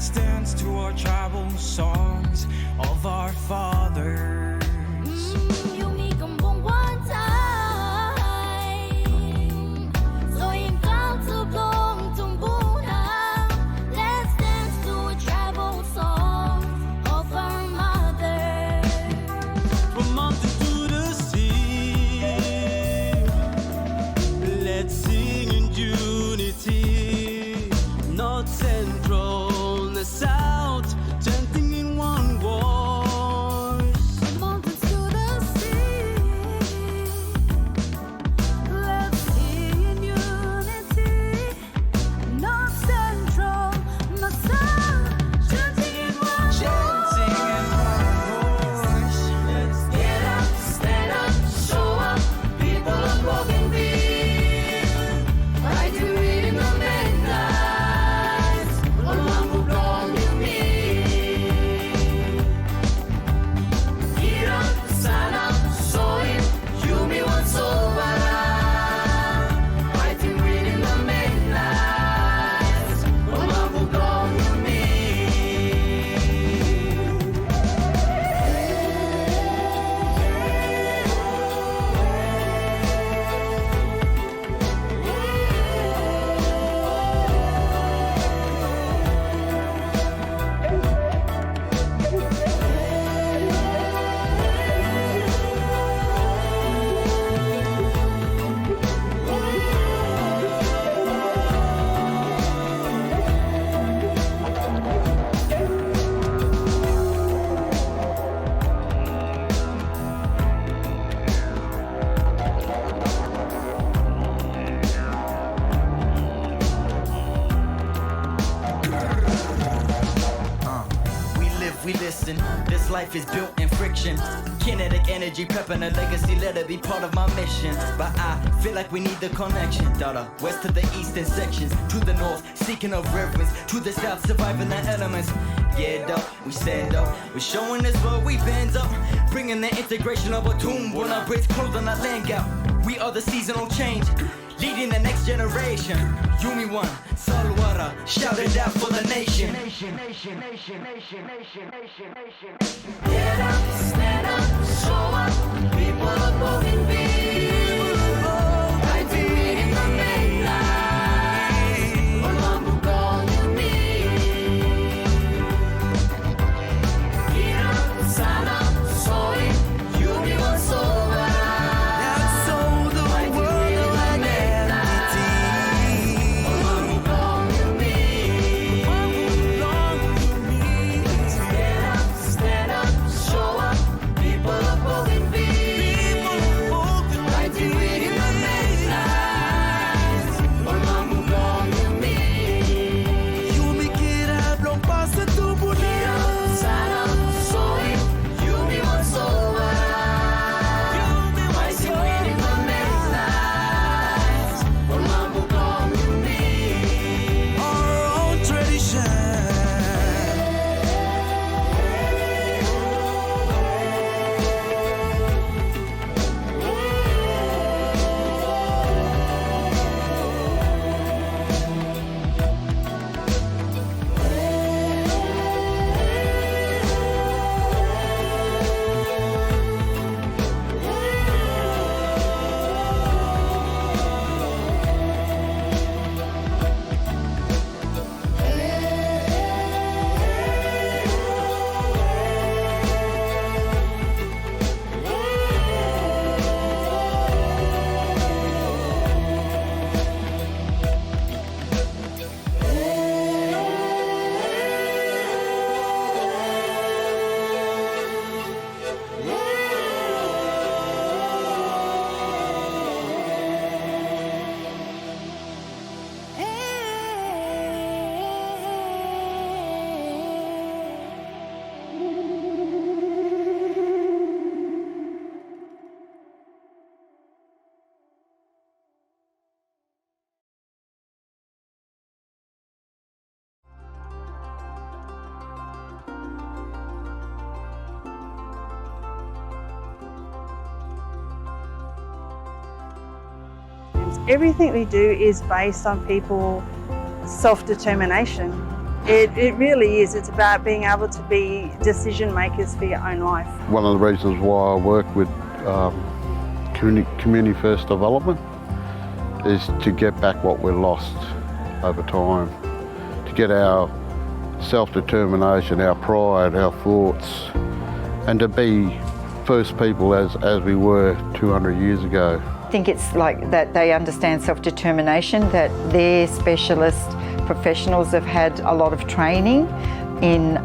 Let's dance to our tribal songs of our fathers. Yung ikang buong one time, so yung kaltubong tumbunan. Let's dance to a tribal song of our mother. From mountain to the sea, let's sing in unity. North, central, the south, chanting in one voice. From mountains to the sea, let's sing in unity. North, central, the south, chanting in one Chanting in one voice. Let's Get up, stand up, show up, people of Bougainville. Fighting in the midnight, along with all you meet. Get up, stand up, show it, you me once over. Fighting in the midnight, along with all you We live, we listen. This life is built in friction. Kinetic energy, prepping a legacy, let it be part of my mission. But I feel like we need the connection. Data, west to the eastern sections, to the north, seeking of reverence, to the south, surviving the elements. Yeah, though, we stand up, we're showing this what we bend up, bringing the integration of a tomb when our braids close on our land gap. We are the seasonal change, leading the next generation. Yumi one, Salwara, shout it out for the nation. Get up, stand up, show up, people of Bougainville. Fighting in the midnight, along with all you meet. Get up, stand up, show it, you me once over. So the Fighting world in the like midnight, along with all you meet. Get up, stand up, show up, people of Bougainville. Fighting in the midnight, along with all you meet. Yumi kira blong pasa tubo Get na. up, stand up, show it, you me once over. Fighting in the midnight, along with all you meet. Our own tradition. Everything we do is based on people's self-determination. It really is. It's about being able to be decision makers for your own life. One of the reasons why I work with community first development is to get back what we're lost over time, to get our self-determination, our pride, our thoughts, and to be first people as we were 200 years ago. I think it's like that they understand self-determination, that their specialist professionals have had a lot of training in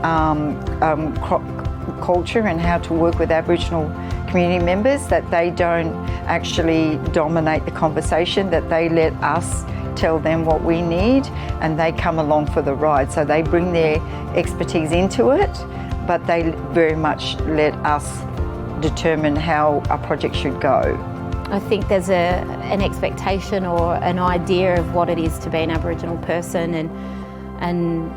culture and how to work with Aboriginal community members, that they don't actually dominate the conversation, that they let us tell them what we need and they come along for the ride. So they bring their expertise into it, but they very much let us determine how a project should go. I think there's an expectation or an idea of what it is to be an Aboriginal person, and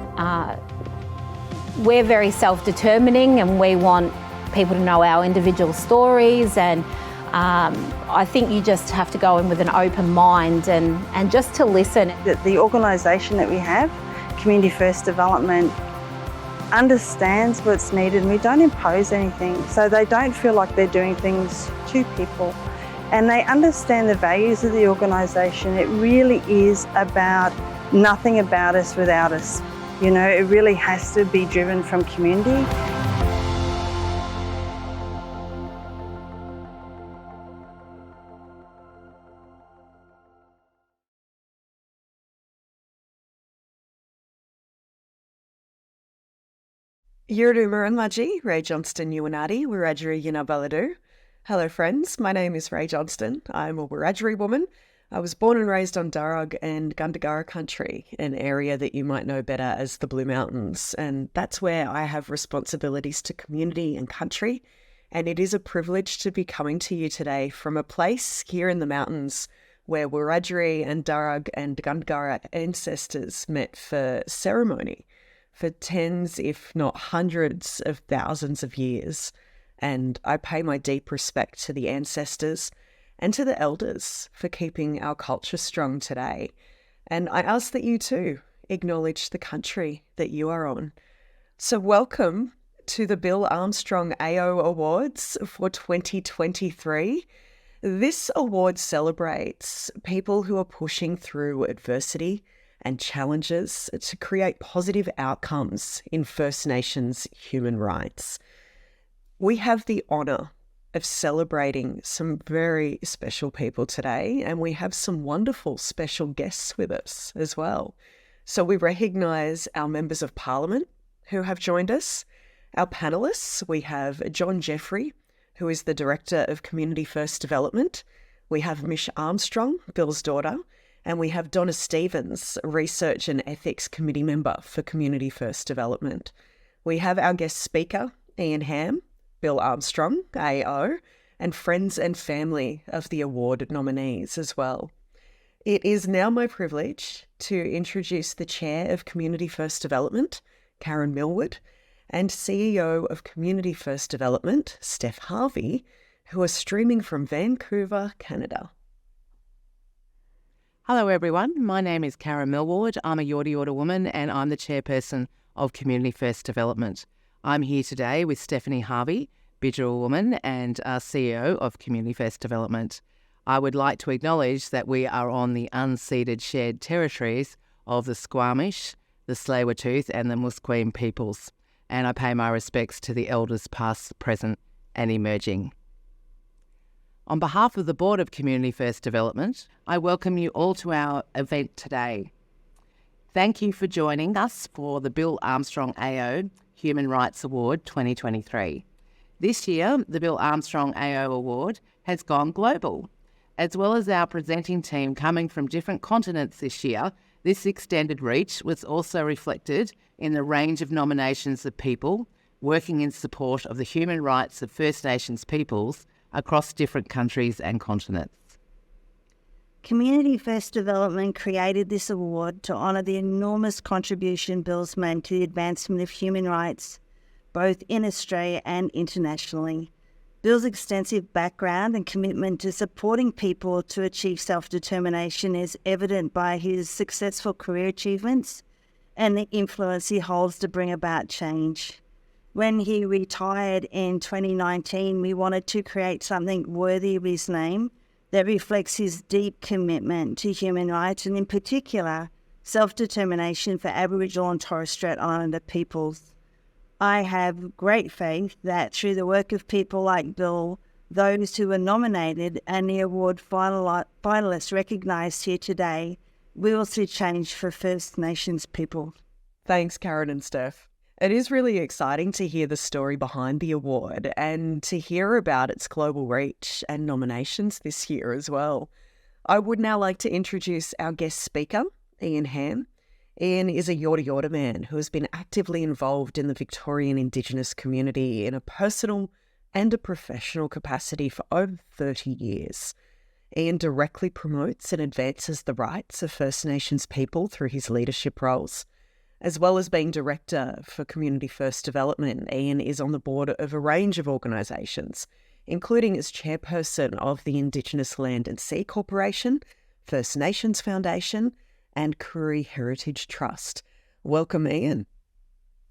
we're very self-determining and we want people to know our individual stories, and I think you just have to go in with an open mind and just to listen. The organisation that we have, Community First Development, understands what's needed, and we don't impose anything, so they don't feel like they're doing things to people. And they understand the values of the organisation. It really is about nothing about us without us. You know, it really has to be driven from community. Yurdu Muranmaji, Ray Johnston Yuanadi, Wiradjuri Yinabaladu. Hello friends, my name is Ray Johnston. I'm a Wiradjuri woman. I was born and raised on Darug and Gundagara country, an area that you might know better as the Blue Mountains, and that's where I have responsibilities to community and country, and it is a privilege to be coming to you today from a place here in the mountains where Wiradjuri and Darug and Gundagara ancestors met for ceremony for tens, if not hundreds of thousands of years. And I pay my deep respect to the ancestors and to the elders for keeping our culture strong today. And I ask that you too acknowledge the country that you are on. So welcome to the Bill Armstrong AO Awards for 2023. This award celebrates people who are pushing through adversity and challenges to create positive outcomes in First Nations human rights. We have the honour of celebrating some very special people today, and we have some wonderful special guests with us as well. So we recognise our members of Parliament who have joined us. Our panellists, we have John Jeffrey, who is the Director of Community First Development. We have Mish Armstrong, Bill's daughter, and we have Donna Stevens, Research and Ethics Committee Member for Community First Development. We have our guest speaker, Ian Ham, Bill Armstrong, AO, and friends and family of the award nominees as well. It is now my privilege to introduce the Chair of Community First Development, Karen Millwood, and CEO of Community First Development, Steph Harvey, who are streaming from Vancouver, Canada. Hello everyone, my name is Karen Millward. I'm a Yorta Yorta woman and I'm the chairperson of Community First Development. I'm here today with Stephanie Harvey, Bidjara woman and CEO of Community First Development. I would like to acknowledge that we are on the unceded shared territories of the Squamish, the Tsleil-Waututh and the Musqueam peoples, and I pay my respects to the elders past, present and emerging. On behalf of the Board of Community First Development, I welcome you all to our event today. Thank you for joining us for the Bill Armstrong AO Human Rights Award 2023. This year, the Bill Armstrong AO Award has gone global. As well as our presenting team coming from different continents this year, this extended reach was also reflected in the range of nominations of people working in support of the human rights of First Nations peoples across different countries and continents. Community First Development created this award to honour the enormous contribution Bill's made to the advancement of human rights, both in Australia and internationally. Bill's extensive background and commitment to supporting people to achieve self-determination is evident by his successful career achievements and the influence he holds to bring about change. When he retired in 2019, we wanted to create something worthy of his name that reflects his deep commitment to human rights and, in particular, self-determination for Aboriginal and Torres Strait Islander peoples. I have great faith that through the work of people like Bill, those who were nominated and the award finalists recognised here today, we will see change for First Nations people. Thanks, Karen and Steph. It is really exciting to hear the story behind the award and to hear about its global reach and nominations this year as well. I would now like to introduce our guest speaker, Ian Ham. Ian is a Yorta Yorta man who has been actively involved in the Victorian Indigenous community in a personal and a professional capacity for over 30 years. Ian directly promotes and advances the rights of First Nations people through his leadership roles. As well as being Director for Community First Development, Ian is on the board of a range of organisations, including as Chairperson of the Indigenous Land and Sea Corporation, First Nations Foundation and Koori Heritage Trust. Welcome, Ian.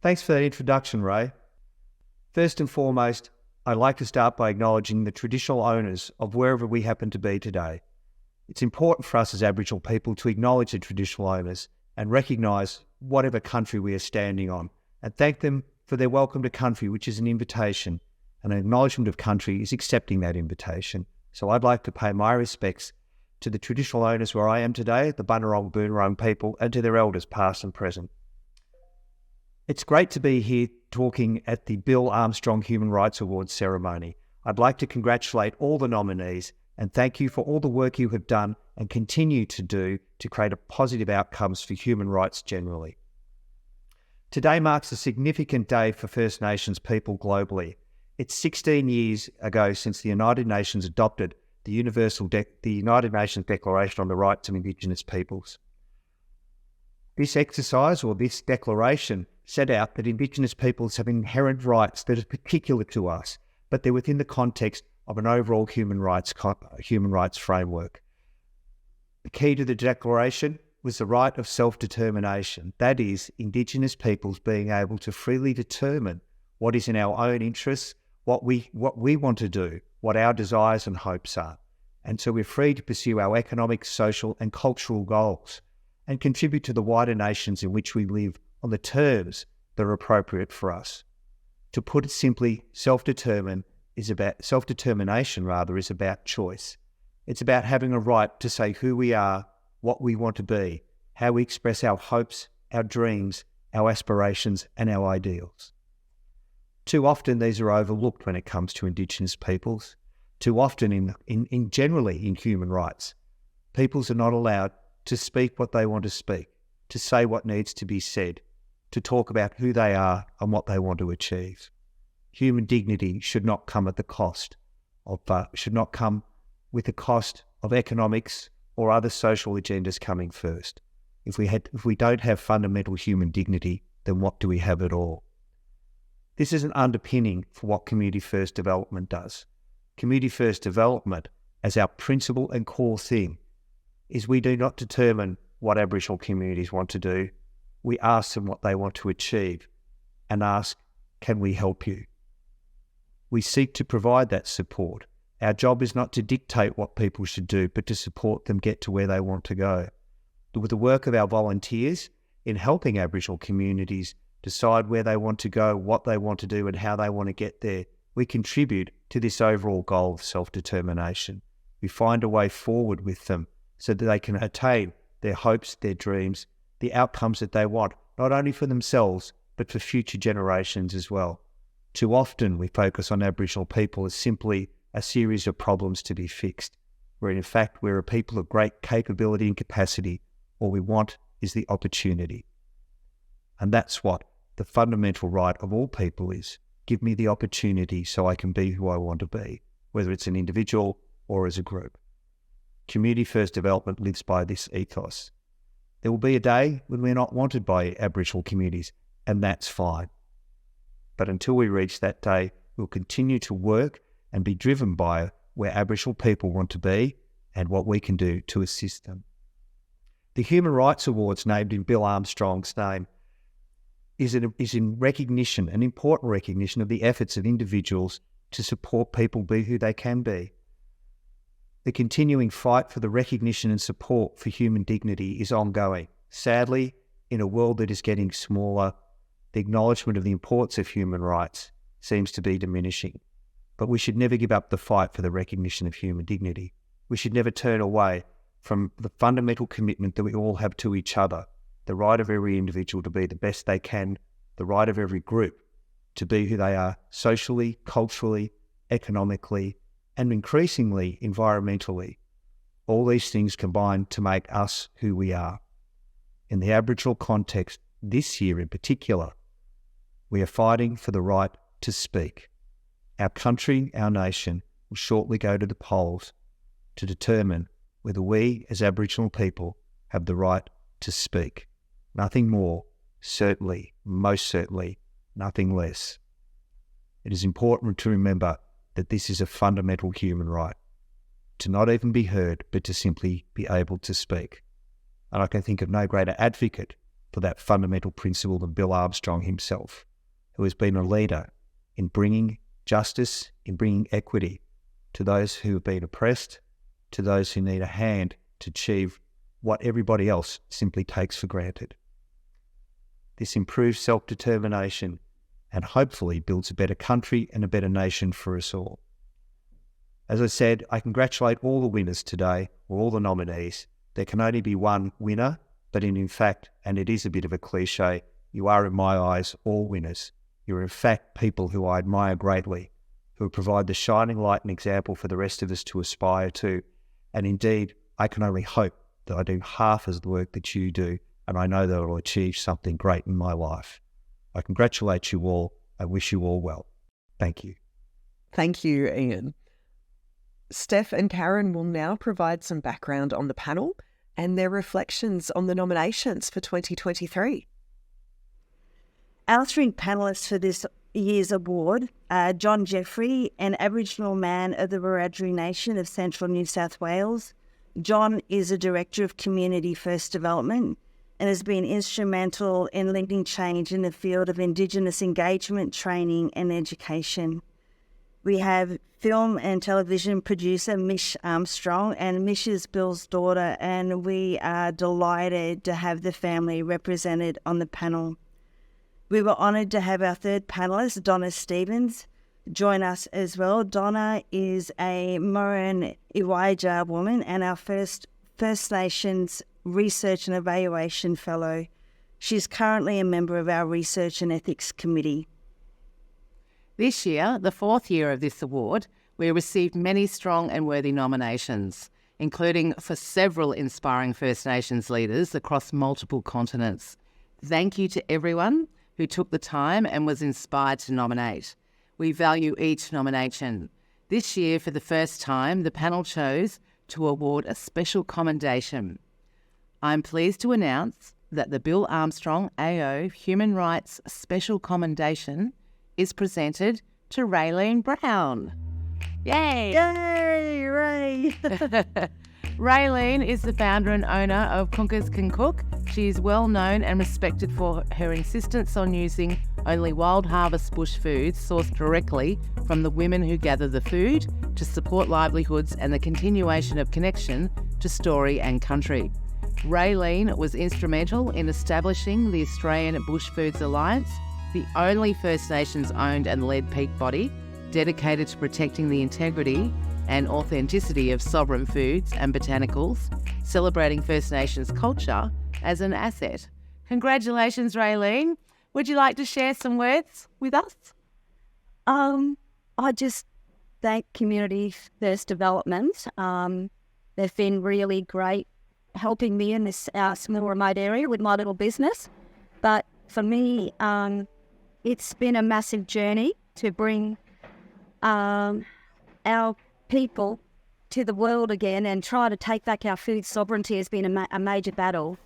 Thanks for that introduction, Ray. First and foremost, I'd like to start by acknowledging the traditional owners of wherever we happen to be today. It's important for us as Aboriginal people to acknowledge the traditional owners and recognise whatever country we are standing on, and thank them for their welcome to country, which is an invitation, and an acknowledgement of country is accepting that invitation. So I'd like to pay my respects to the traditional owners where I am today, the Bunurong Boonwurrung people, and to their elders past and present. It's great to be here talking at the Bill Armstrong Human Rights Awards ceremony. I'd like to congratulate all the nominees and thank you for all the work you have done and continue to do to create positive outcomes for human rights generally. Today marks a significant day for First Nations people globally. It's 16 years ago since the United Nations adopted the United Nations Declaration on the Rights of Indigenous Peoples. This exercise, or this declaration, set out that Indigenous peoples have inherent rights that are particular to us, but they're within the context of an overall human rights framework. The key to the declaration was the right of self-determination. That is, Indigenous peoples being able to freely determine what is in our own interests, what we want to do, what our desires and hopes are. And so we're free to pursue our economic, social and cultural goals and contribute to the wider nations in which we live on the terms that are appropriate for us. To put it simply, self-determination is about choice. It's about having a right to say who we are, what we want to be, how we express our hopes, our dreams, our aspirations and our ideals. Too often these are overlooked when it comes to Indigenous peoples. Too often generally in human rights, peoples are not allowed to speak what they want to speak, to say what needs to be said, to talk about who they are and what they want to achieve. Human dignity should not come with the cost of economics or other social agendas coming first. If we don't have fundamental human dignity, then what do we have at all? This is an underpinning for what Community First Development does. Community First Development, as our principle and core thing, is we do not determine what Aboriginal communities want to do. We ask them what they want to achieve and ask, can we help you? We seek to provide that support. Our job is not to dictate what people should do, but to support them get to where they want to go. With the work of our volunteers in helping Aboriginal communities decide where they want to go, what they want to do and how they want to get there, we contribute to this overall goal of self-determination. We find a way forward with them so that they can attain their hopes, their dreams, the outcomes that they want, not only for themselves, but for future generations as well. Too often we focus on Aboriginal people as simply a series of problems to be fixed, where in fact we're a people of great capability and capacity. All we want is the opportunity. And that's what the fundamental right of all people is. Give me the opportunity so I can be who I want to be, whether it's an individual or as a group. Community First Development lives by this ethos. There will be a day when we're not wanted by Aboriginal communities, and that's fine. But until we reach that day, we'll continue to work and be driven by where Aboriginal people want to be and what we can do to assist them. The Human Rights Awards named in Bill Armstrong's name is in recognition, an important recognition of the efforts of individuals to support people be who they can be. The continuing fight for the recognition and support for human dignity is ongoing. Sadly, in a world that is getting smaller, the acknowledgement of the importance of human rights seems to be diminishing. But we should never give up the fight for the recognition of human dignity. We should never turn away from the fundamental commitment that we all have to each other, the right of every individual to be the best they can, the right of every group to be who they are socially, culturally, economically, and increasingly environmentally. All these things combine to make us who we are. In the Aboriginal context, this year in particular, we are fighting for the right to speak. Our country, our nation, will shortly go to the polls to determine whether we as Aboriginal people have the right to speak. Nothing more, certainly, most certainly, nothing less. It is important to remember that this is a fundamental human right, to not even be heard, but to simply be able to speak. And I can think of no greater advocate for that fundamental principle than Bill Armstrong himself, who has been a leader in bringing justice, in bringing equity to those who have been oppressed, to those who need a hand to achieve what everybody else simply takes for granted. This improves self-determination and hopefully builds a better country and a better nation for us all. As I said, I congratulate all the winners today, or all the nominees. There can only be one winner, but in fact, and it is a bit of a cliche, you are in my eyes all winners. You're in fact people who I admire greatly, who provide the shining light and example for the rest of us to aspire to. And indeed, I can only hope that I do half as the work that you do, and I know that I will achieve something great in my life. I congratulate you all. I wish you all well. Thank you. Thank you, Ian. Steph and Karen will now provide some background on the panel and their reflections on the nominations for 2023. Our three panellists for this year's award are John Jeffrey, an Aboriginal man of the Wiradjuri Nation of Central New South Wales. John is a Director of Community First Development and has been instrumental in leading change in the field of Indigenous engagement, training and education. We have film and television producer Mish Armstrong, and Mish is Bill's daughter, and we are delighted to have the family represented on the panel. We were honoured to have our third panellist, Donna Stevens, join us as well. Donna is a Moran Iwaija woman and our First Nations Research and Evaluation Fellow. She's currently a member of our Research and Ethics Committee. This year, the fourth year of this award, we received many strong and worthy nominations, including for several inspiring First Nations leaders across multiple continents. Thank you to everyone who took the time and was inspired to nominate. We value each nomination. This year, for the first time, the panel chose to award a special commendation. I'm pleased to announce that the Bill Armstrong AO Human Rights Special Commendation is presented to Raylene Brown. Yay! Yay, Ray! Raylene is the founder and owner of Cookers Can Cook. She is well known and respected for her insistence on using only wild harvest bush foods sourced directly from the women who gather the food to support livelihoods and the continuation of connection to story and country. Raylene was instrumental in establishing the Australian Bush Foods Alliance, the only First Nations owned and led peak body dedicated to protecting the integrity and authenticity of sovereign foods and botanicals, celebrating First Nations culture as an asset. Congratulations, Raylene. Would you like to share some words with us? I just thank Community First Development. They've been really great helping me in this small remote area with my little business. But for me, it's been a massive journey to bring our people to the world again and try to take back our food sovereignty has been a major battle.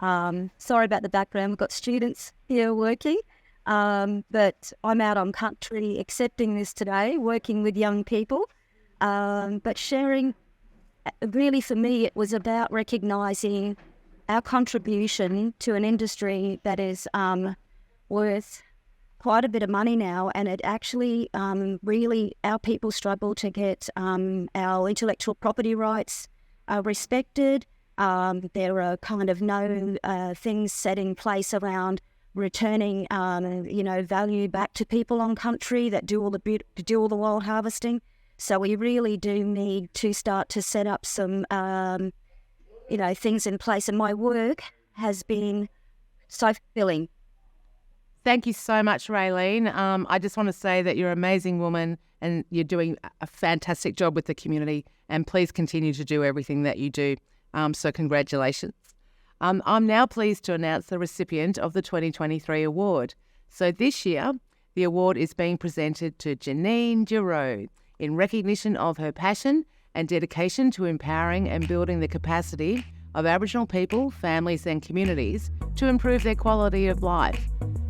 Sorry about the background. We've got students here working, but I'm out on country accepting this today, working with young people, but sharing. Really, for me, it was about recognising our contribution to an industry that is worth quite a bit of money now, and it actually really, our people struggle to get our intellectual property rights respected. There are kind of no things set in place around returning, value back to people on country that do all the wild harvesting. So we really do need to start to set up some, things in place. And my work has been so fulfilling. Thank you so much, Raylene. I just want to say that you're an amazing woman and you're doing a fantastic job with the community, and please continue to do everything that you do. So congratulations. I'm now pleased to announce the recipient of the 2023 award. So this year, the award is being presented to Janine Giroux in recognition of her passion and dedication to empowering and building the capacity of Aboriginal people, families and communities to improve their quality of life.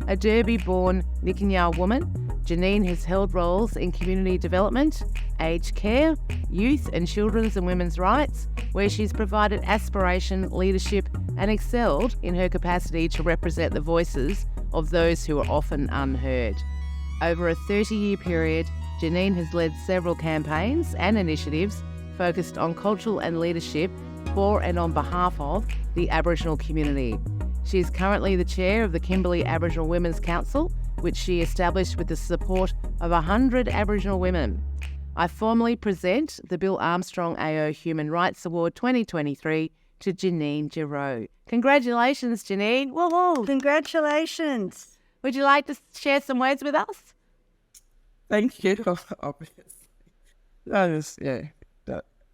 A Derby-born Nikinyar woman, Janine has held roles in community development, aged care, youth and children's and women's rights, where she's provided aspiration, leadership and excelled in her capacity to represent the voices of those who are often unheard. Over a 30-year period, Janine has led several campaigns and initiatives focused on cultural and leadership for and on behalf of the Aboriginal community. She is currently the chair of the Kimberley Aboriginal Women's Council, which she established with the support of 100 Aboriginal women. I formally present the Bill Armstrong AO Human Rights Award 2023 to Janine Giroux. Congratulations, Janine. Woo-hoo. Congratulations. Would you like to share some words with us? Thank you, obviously.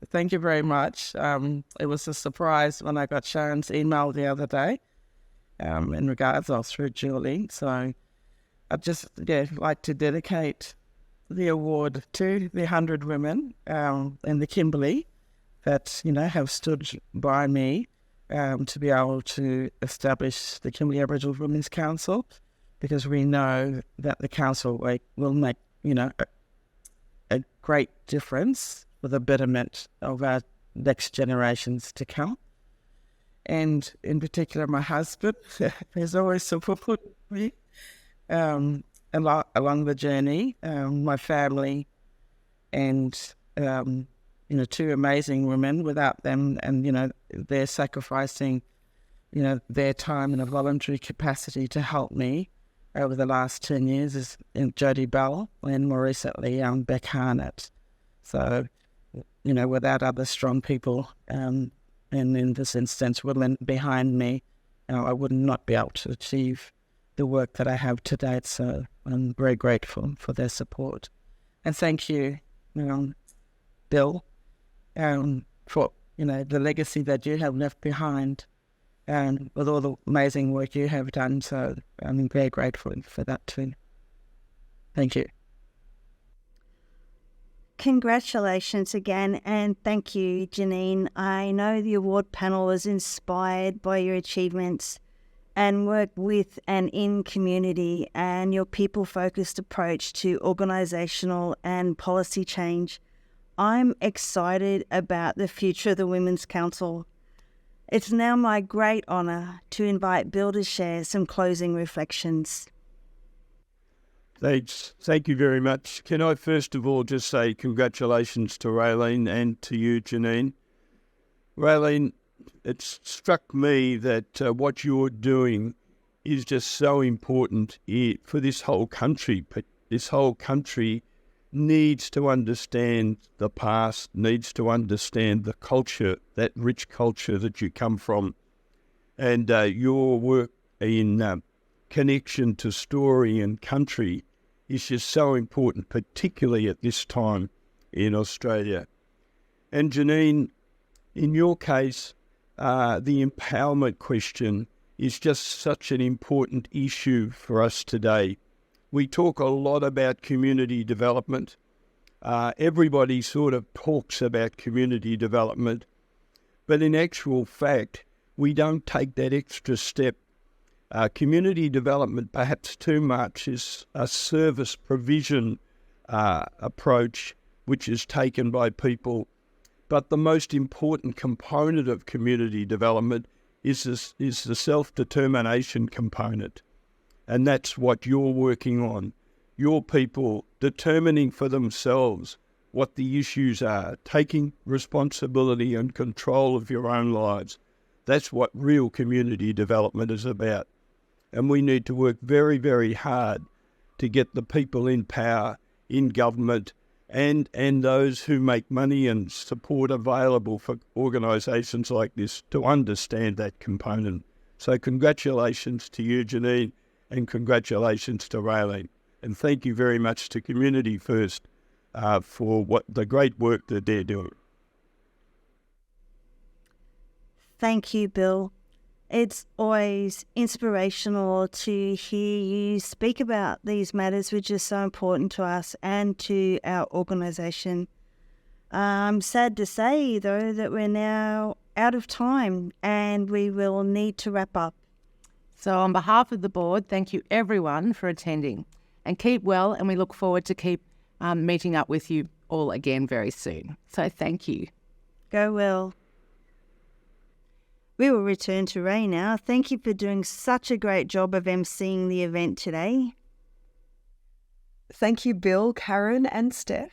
Thank you very much. It was a surprise when I got Sharon's email the other day in regards of through Julie. So I'd just like to dedicate the award to the 100 women in the Kimberley that, have stood by me to be able to establish the Kimberley Aboriginal Women's Council, because we know that the council will make, a great difference for the betterment of our next generations to come. And in particular, my husband has always supported me along the journey, my family, and, two amazing women. Without them and, they're sacrificing, their time in a voluntary capacity to help me over the last 10 years is Jodie Bell and more recently Beck Harnett. So, without other strong people, and in this instance women behind me, I would not be able to achieve the work that I have to date. So I'm very grateful for their support. And thank you, Bill, for, the legacy that you have left behind, and with all the amazing work you have done. So I'm very grateful for that too. Thank you. Congratulations again, and thank you, Janine. I know the award panel was inspired by your achievements and work with and in community and your people-focused approach to organisational and policy change. I'm excited about the future of the Women's Council. It's now my great honour to invite Bill to share some closing reflections. Thanks. Thank you very much. Can I first of all just say congratulations to Raylene and to you, Janine. Raylene, it's struck me that what you're doing is just so important for this whole country. But this whole country needs to understand the past, needs to understand the culture, that rich culture that you come from. And your work in connection to story and country is just so important, particularly at this time in Australia. And Janine, in your case, the empowerment question is just such an important issue for us today. We talk a lot about community development. Everybody sort of talks about community development, but in actual fact, we don't take that extra step. Community development, perhaps too much, is a service provision approach which is taken by people. But the most important component of community development is the self-determination component. And that's what you're working on. Your people determining for themselves what the issues are, taking responsibility and control of your own lives. That's what real community development is about. And we need to work very, very hard to get the people in power, in government, and those who make money and support available for organisations like this to understand that component. So congratulations to you, Janine, and congratulations to Raylene. And thank you very much to Community First for the great work that they're doing. Thank you, Bill. It's always inspirational to hear you speak about these matters, which are so important to us and to our organisation. I'm sad to say, though, that we're now out of time and we will need to wrap up. So on behalf of the board, thank you everyone for attending, and keep well, and we look forward to keep meeting up with you all again very soon. So thank you. Go well. We will return to Ray now. Thank you for doing such a great job of emceeing the event today. Thank you, Bill, Karen and Steph.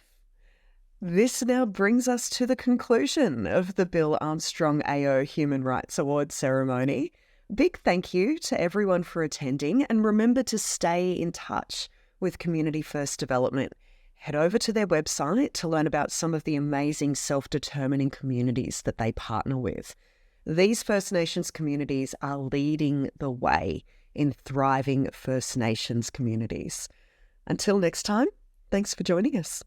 This now brings us to the conclusion of the Bill Armstrong AO Human Rights Award ceremony. Big thank you to everyone for attending, and remember to stay in touch with Community First Development. Head over to their website to learn about some of the amazing self-determining communities that they partner with. These First Nations communities are leading the way in thriving First Nations communities. Until next time, thanks for joining us.